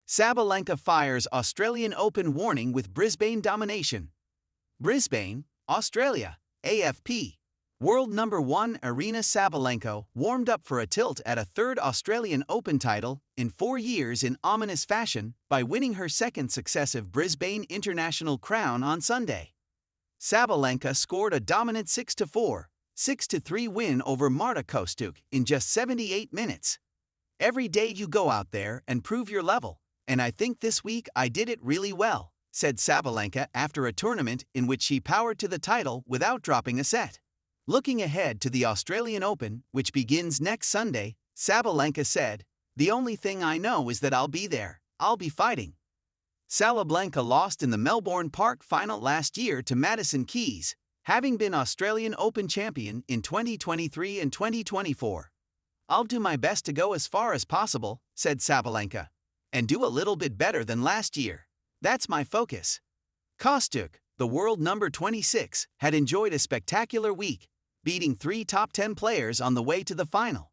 Sabalenka fires Australian Open warning with Brisbane domination. Brisbane, Australia, AFP. World number 1 Aryna Sabalenka warmed up for a tilt at a third Australian Open title in 4 years in ominous fashion by winning her second successive Brisbane International crown on Sunday. Sabalenka scored a dominant 6-4, 6-3 win over Marta Kostyuk in just 78 minutes. "Every day you go out there and prove your level, and I think this week I did it really well," said Sabalenka after a tournament in which she powered to the title without dropping a set. Looking ahead to the Australian Open, which begins next Sunday, Sabalenka said, "The only thing I know is that I'll be there, I'll be fighting." Sabalenka lost in the Melbourne Park final last year to Madison Keys, having been Australian Open champion in 2023 and 2024. "I'll do my best to go as far as possible," said Sabalenka, "and do a little bit better than last year. That's my focus." Kostyuk, the world number 26, had enjoyed a spectacular week, beating 3 top 10 players on the way to the final.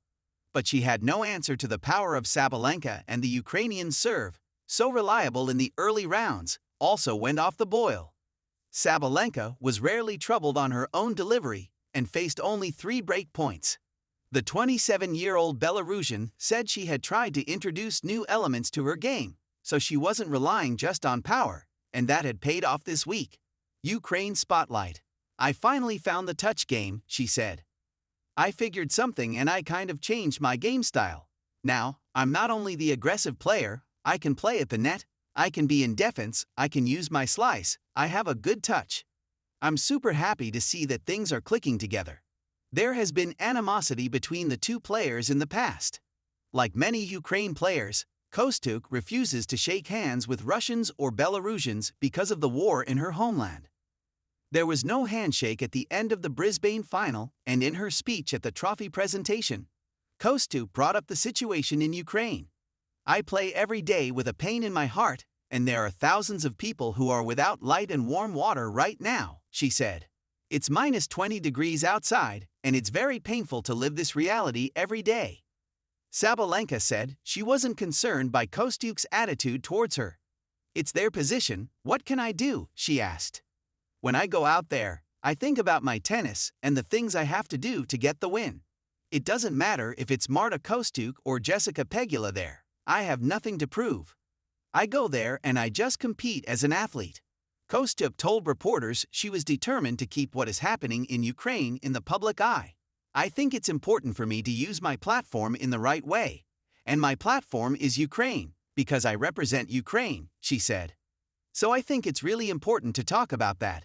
But she had no answer to the power of Sabalenka, and the Ukrainian serve, so reliable in the early rounds, also went off the boil. Sabalenka was rarely troubled on her own delivery and faced only 3 break points. The 27-year-old Belarusian said she had tried to introduce new elements to her game, so she wasn't relying just on power, and that had paid off this week. Ukraine Spotlight. "I finally found the touch game," she said. "I figured something and I kind of changed my game style. Now, I'm not only the aggressive player, I can play at the net, I can be in defense, I can use my slice, I have a good touch. I'm super happy to see that things are clicking together." There has been animosity between the two players in the past. Like many Ukraine players, Kostyuk refuses to shake hands with Russians or Belarusians because of the war in her homeland. There was no handshake at the end of the Brisbane final, and in her speech at the trophy presentation, Kostyuk brought up the situation in Ukraine. "I play every day with a pain in my heart, and there are thousands of people who are without light and warm water right now," she said. "It's minus 20 degrees outside, and it's very painful to live this reality every day." Sabalenka said she wasn't concerned by Kostyuk's attitude towards her. "It's their position, what can I do?" she asked. "When I go out there, I think about my tennis and the things I have to do to get the win. It doesn't matter if it's Marta Kostyuk or Jessica Pegula there, I have nothing to prove. I go there and I just compete as an athlete." Kostyuk told reporters she was determined to keep what is happening in Ukraine in the public eye. "I think it's important for me to use my platform in the right way, and my platform is Ukraine, because I represent Ukraine," she said. "So I think it's really important to talk about that."